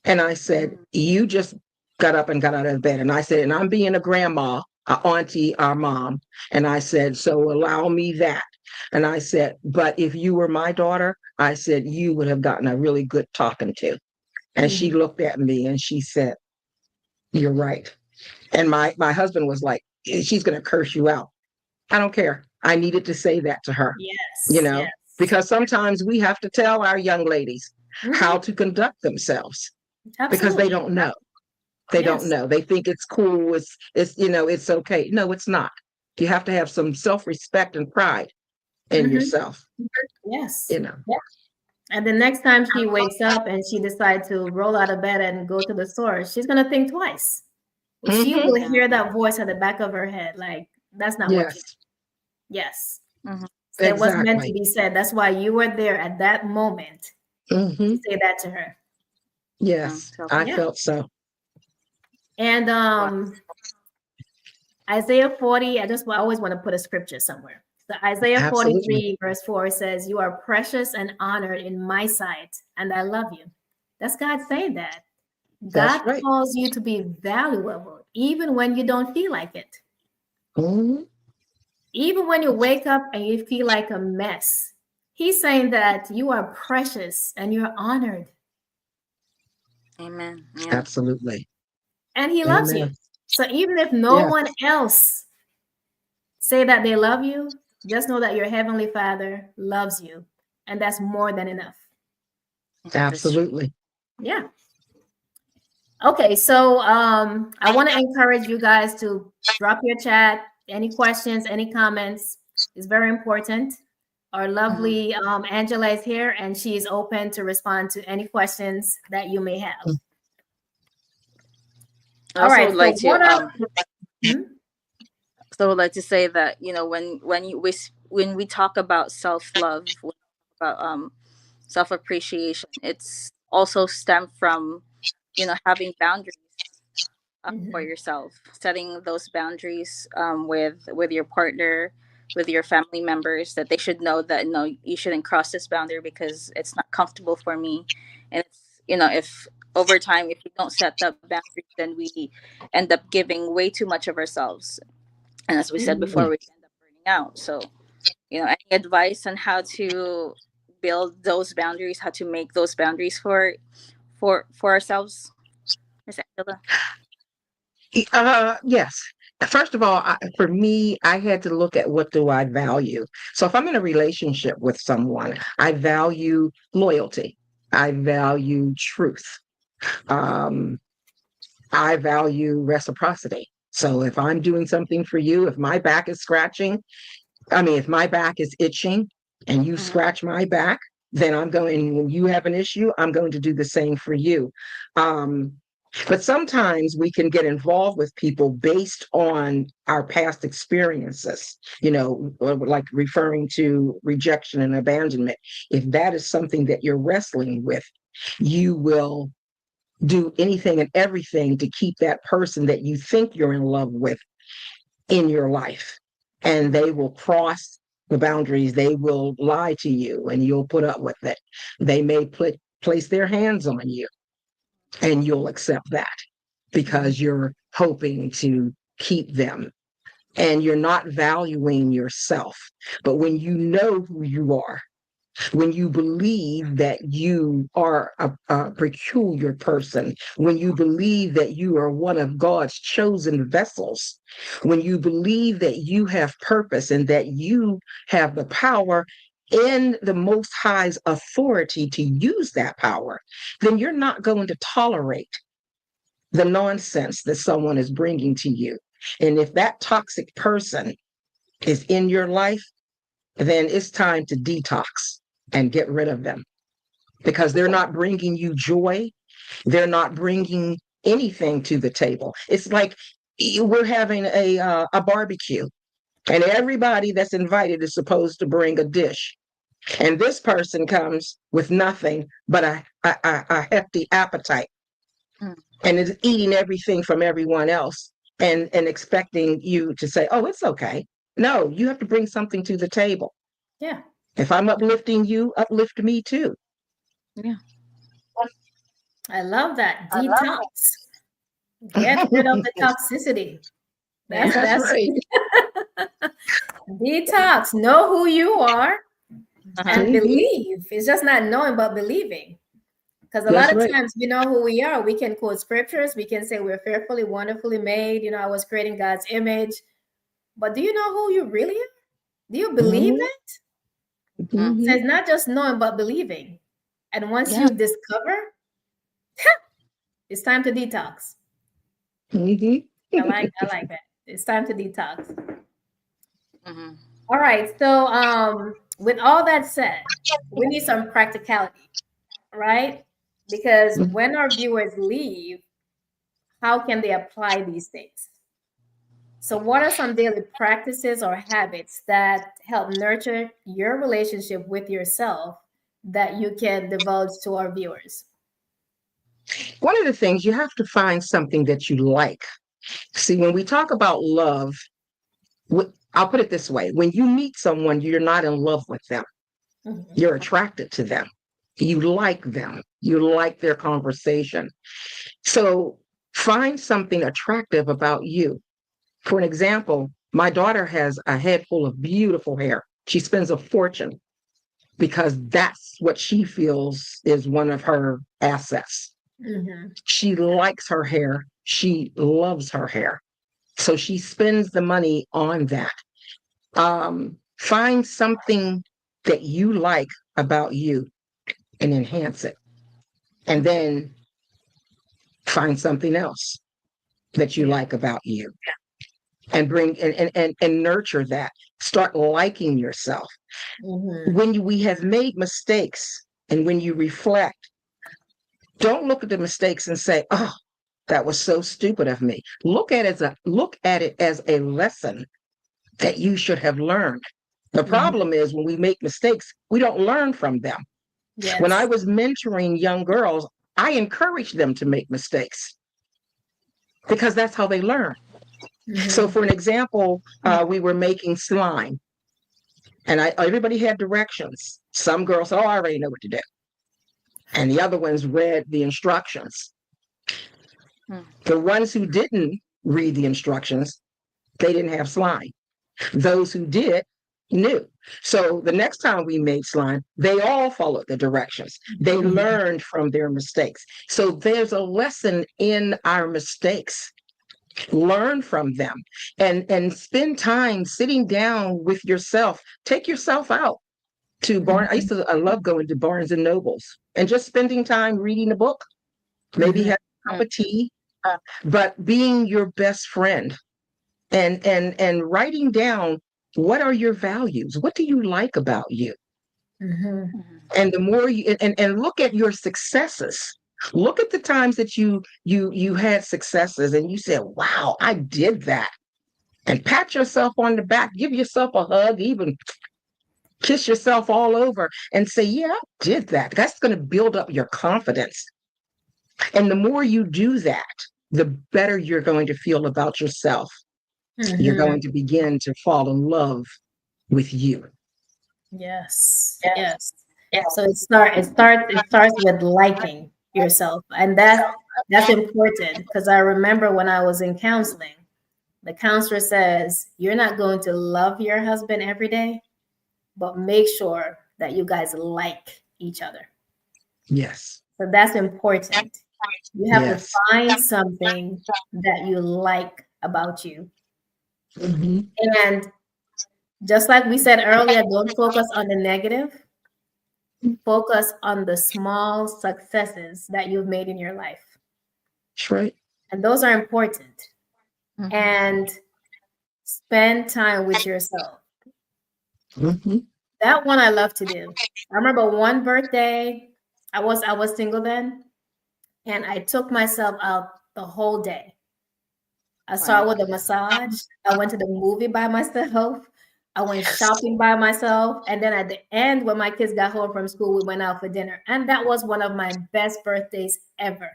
And I said, you just got up and got out of bed. And I said, and I'm being a grandma, a auntie, our mom. And I said, so allow me that. And I said, but if you were my daughter, I said, you would have gotten a really good talking to. And she Mm-hmm. looked at me and she said, you're right. And my husband was like, she's going to curse you out. I don't care. I needed to say that to her, Yes. Yes. because sometimes we have to tell our young ladies Mm-hmm. how to conduct themselves because they Absolutely. don't know. They don't Yes. know. They think it's cool. It's okay. No, it's not. You have to have some self-respect and pride in Mm-hmm. yourself, Yes. you know. And the next time she wakes up and she decides to roll out of bed and go to the store, she's gonna think twice. She Hmm. will Yeah. hear that voice at the back of her head, like, that's not what you Yes, yes. hmm Said what's meant to exactly. be said. That's why you were there at that moment Hmm. to say that to her. Yes, So, I Yeah. felt so. And wow. Isaiah 40, I always want to put a scripture somewhere. So Isaiah Absolutely. 43, verse 4 says, you are precious and honored in my sight, and I love you. That's God saying that. God That's right. calls you to be valuable, even when you don't feel like it. Mhm. Even when you wake up and you feel like a mess. He's saying that you are precious and you're honored, Amen. Yeah. Absolutely. and he loves you. Amen. So even if no Yes, one else say that they love you, just know that your heavenly Father loves you, and that's more than enough. That's true. absolutely. Yeah. Okay, so I want to encourage you guys to drop your chat, any questions, any comments. It's very important. Our lovely Angela is here, and she is open to respond to any questions that you may have. I All also right. would So like to what are? Hmm? so would like to say that, you know, when we talk about self-love, about self-appreciation, it's also stemmed from, you know, having boundaries for Mhm. yourself, setting those boundaries with your partner, with your family members, that they should know that no, you shouldn't cross this boundary because it's not comfortable for me. And it's, you know, if over time, if we don't set that boundaries, then we end up giving way too much of ourselves, and as we said before, Mhm. we end up burning out. So, you know, any advice on how to build those boundaries, how to make those boundaries for ourselves, Miss Angela? Yes. First of all, for me, I had to look at what do I value. So if I'm in a relationship with someone, I value loyalty. I value truth. Um, I value reciprocity. So if I'm doing something for you, if my back is scratching, I mean, if my back is itching and you Mm-hmm. scratch my back, then I'm going, when you have an issue, I'm going to do the same for you. Um, but sometimes we can get involved with people based on our past experiences, you know, like referring to rejection and abandonment. If that is something that you're wrestling with, you will do anything and everything to keep that person that you think you're in love with in your life. And they will cross the boundaries. They will lie to you and you'll put up with it. They may place their hands on you and you'll accept that because you're hoping to keep them and you're not valuing yourself. But when you know who you are, when you believe that you are a peculiar person, when you believe that you are one of God's chosen vessels, when you believe that you have purpose and that you have the power in the Most High's authority to use that power, then you're not going to tolerate the nonsense that someone is bringing to you. And if that toxic person is in your life, then it's time to detox and get rid of them because they're not bringing you joy. They're not bringing anything to the table. It's like we're having a barbecue, and everybody that's invited is supposed to bring a dish. And this person comes with nothing but a hefty appetite Mm. and is eating everything from everyone else and expecting you to say, oh, it's okay. No, you have to bring something to the table. Yeah, If I'm uplifting you, uplift me too. Yeah. I love that. Detox. Get rid of the toxicity. That's Yeah. That's that's right. detox. Know who you are Uh-huh. and Mhm. believe. It's just not knowing, but believing. Because a That's lot of right. times we know who we are. We can quote scriptures. We can say we're fearfully, wonderfully made. You know, I was creating God's image. But do you know who you really are? Do you believe Mhm. that? Mm. So Mhm. it's not just knowing, but believing. And once Yeah. you discover, it's time to detox. Mhm. I like that. It's time to detox. Mm-hmm. All right. So with all that said, we need some practicality, right? Because when our viewers leave, how can they apply these things? So, what are some daily practices or habits that help nurture your relationship with yourself that you can divulge to our viewers? One of the things you have to find something that you like. See, when we talk about love, I'll put it this way: when you meet someone, you're not in love with them. Mhm. You're attracted to them. You like them. You like their conversation. So find something attractive about you. For an example, my daughter has a head full of beautiful hair. She spends a fortune because that's what she feels is one of her assets. Mhm. She likes her hair. She loves her hair. So she spends the money on that. Find something that you like about you and enhance it. And then Find something else that you like about you, and bring and nurture that. Start liking yourself. When we have made mistakes, and when you reflect, don't look at the mistakes and say, "Oh, that was so stupid of me." Look at it as a lesson that you should have learned. The problem is when we make mistakes, we don't learn from them. Yes. When I was mentoring young girls, I encouraged them to make mistakes because that's how they learn. So for an example, we were making slime, and everybody had directions. Some girls said, "Oh, I already know what to do." And the other ones read the instructions. The ones who didn't read the instructions, they didn't have slime. Those who did knew. So the next time we made slime, they all followed the directions. They learned from their mistakes. So there's a lesson in our mistakes. Learn from them, and spend time sitting down with yourself. Take yourself out to Barnes. I love going to Barnes and Nobles and just spending time reading a book, maybe have a cup of tea, but being your best friend, and writing down, what are your values? What do you like about you? And the more you and look at your successes. Look at the times that you had successes and you said, "Wow, I did that." And pat yourself on the back, give yourself a hug, even kiss yourself all over and say, "Yeah, I did that." That's going to build up your confidence. And the more you do that, the better you're going to feel about yourself. You're going to begin to fall in love with you. Yes. So it starts with liking yourself, and that's important, because I remember when I was in counseling, the counselor says you're not going to love your husband every day, but make sure that you guys like each other. Yes. So that's important. You have Yes. to find something that you like about you. And just like we said earlier, don't focus on the negative. Focus on the small successes that you've made in your life. That's right. And those are important. And spend time with yourself. That one I love to do. I remember one birthday, I was single then, and I took myself out the whole day. I started with a massage. I went to the movie by myself. I went shopping by myself. And then at the end, when my kids got home from school, we went out for dinner. And that was one of my best birthdays ever.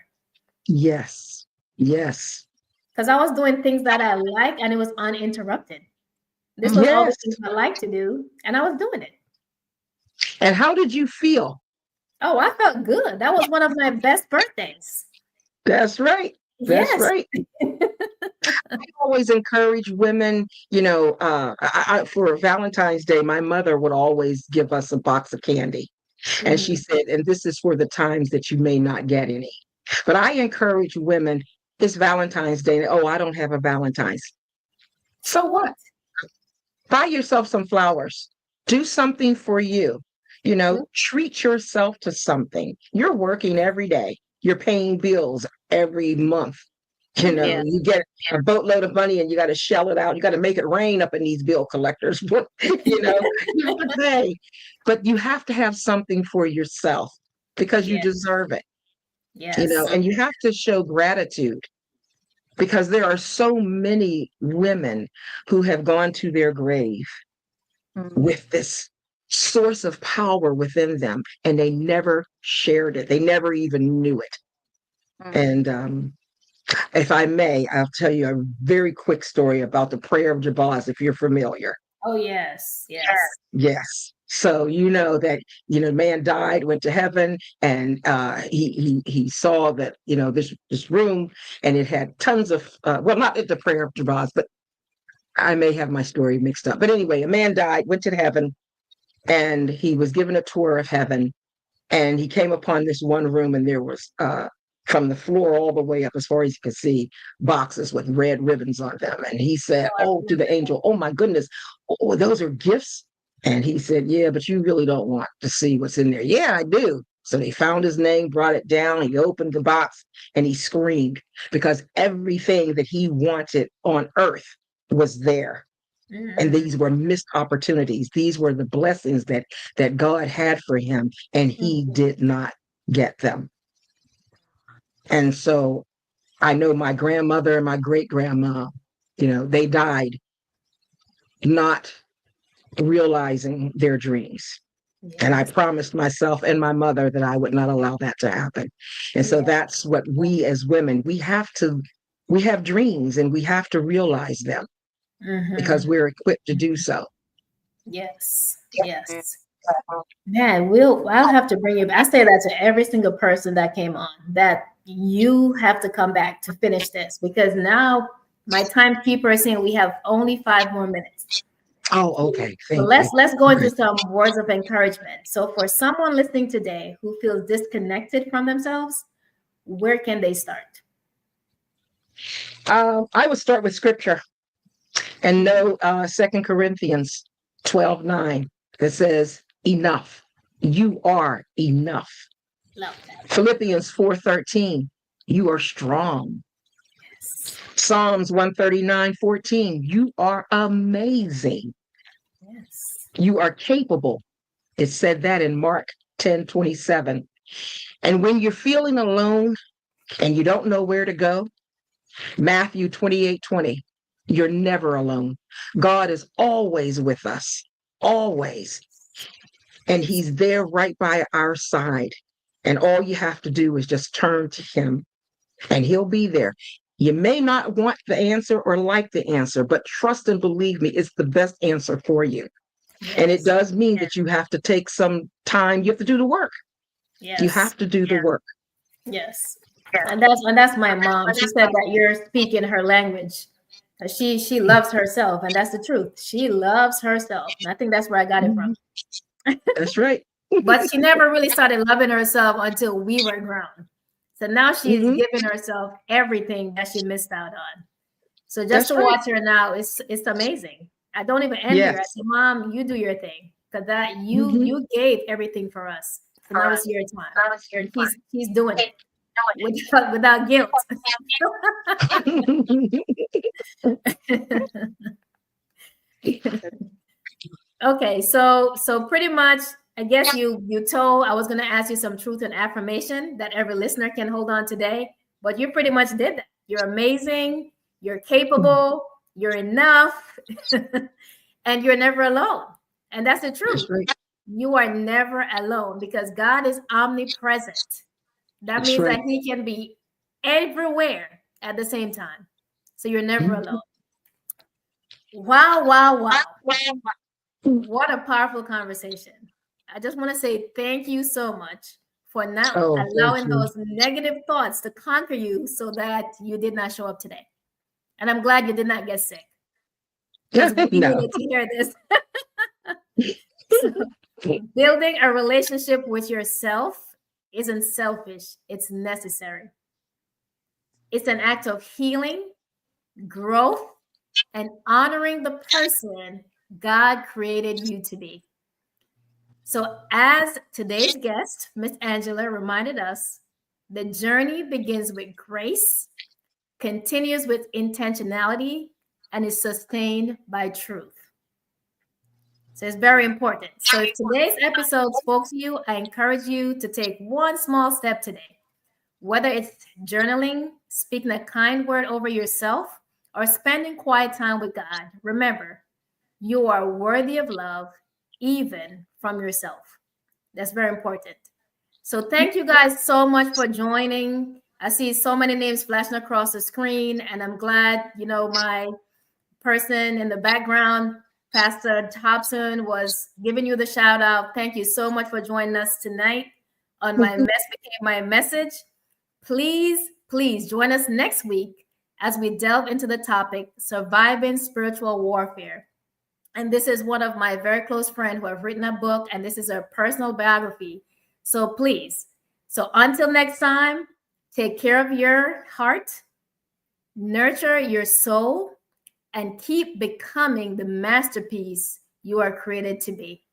Yes. Yes. Because I was doing things that I like, and it was uninterrupted. This was all the things I like to do, and I was doing it. And how did you feel? Oh, I felt good. That was one of my best birthdays. That's right. That's right. I always encourage women, for Valentine's Day, my mother would always give us a box of candy. And she said, "And this is for the times that you may not get any." But I encourage women, it's Valentine's Day. "Oh, I don't have a Valentine's." So what? Buy yourself some flowers. Do something for you. Treat yourself to something. You're working every day. You're paying bills every month. You get a boatload of money and you got to shell it out. You got to make it rain up in these bill collectors. You have to pay. But you have to have something for yourself because you deserve it. And you have to show gratitude, because there are so many women who have gone to their grave with this source of power within them, and they never shared it. They never even knew it. And if I may, I'll tell you a very quick story about the prayer of Jabez, if you're familiar. Oh, yes. Yes. So that man died, went to heaven, and he saw that this room, and it had tons of not the prayer of Jabez, but I may have my story mixed up. But anyway, a man died, went to heaven, and he was given a tour of heaven, and he came upon this one room, and there was from the floor all the way up, as far as you could see, boxes with red ribbons on them. And he said, to the angel, "Oh my goodness, those are gifts." And he said, "Yeah, but you really don't want to see what's in there." "Yeah, I do." So they found his name, brought it down, he opened the box, and he screamed because everything that he wanted on earth was there. And these were missed opportunities. These were the blessings that God had for him, and he did not get them. And so I know my grandmother and my great grandma, they died not realizing their dreams. And I promised myself and my mother that I would not allow that to happen. And so that's what we as women, we have dreams and we have to realize them because we're equipped to do so. Yes. Man, I'll have to bring you. I say that to every single person that came on, that you have to come back to finish this, because now my timekeeper is saying we have only 5 more minutes. Oh, okay. So let's go into some words of encouragement. So for someone listening today who feels disconnected from themselves, where can they start? I would start with scripture and know 2 Corinthians 12:9 that says, enough. You are enough. Love that. Philippians 4:13, you are strong. Yes. Psalms 139:14, you are amazing. Yes. You are capable. It said that in Mark 10:27. And when you're feeling alone and you don't know where to go, Matthew 28:20, you're never alone. God is always with us, always. And he's there right by our side. And all you have to do is just turn to him and he'll be there. You may not want the answer or like the answer, but trust and believe me, it's the best answer for you. Yes. And it does mean that you have to take some time. You have to do the work. Yes. You have to do the work. Yes. And that's my mom. She said that you're speaking her language. She loves herself, and that's the truth. She loves herself. And I think that's where I got it from. That's right. But she never really started loving herself until we were grown. So now she's giving herself everything that she missed out on. So just to watch her now, it's amazing. I don't even envy her. I say, Mom, you do your thing, because that you gave everything for us. So now it's your time. He's doing it without guilt. Okay, so pretty much, I guess you told I was going to ask you some truth and affirmation that every listener can hold on today, but you pretty much did that. You're amazing, you're capable, you're enough, and you're never alone. And that's the truth. That's right. You are never alone because God is omnipresent. That means that he can be everywhere at the same time. So you're never alone. Wow. What a powerful conversation. I just want to say thank you so much for not allowing those negative thoughts to conquer you so that you did not show up today. And I'm glad you did not get sick. Because we needed to hear this. So, building a relationship with yourself isn't selfish, it's necessary. It's an act of healing, growth, and honoring the person God created you to be. So, as today's guest, Miss Angela, reminded us, the journey begins with grace, continues with intentionality, and is sustained by truth. So it's very important. So if today's episode spoke to you, I encourage you to take one small step today. Whether it's journaling, speaking a kind word over yourself, or spending quiet time with God, remember, you are worthy of love, even from yourself. That's very important. So thank you guys so much for joining. I see so many names flashing across the screen, and I'm glad, my person in the background, Pastor Thompson, was giving you the shout out. Thank you so much for joining us tonight on My Mess Became My Message. Please join us next week as we delve into the topic, surviving spiritual warfare. And this is one of my very close friends who have written a book, and this is her personal biography. So please, until next time, take care of your heart, nurture your soul, and keep becoming the masterpiece you are created to be.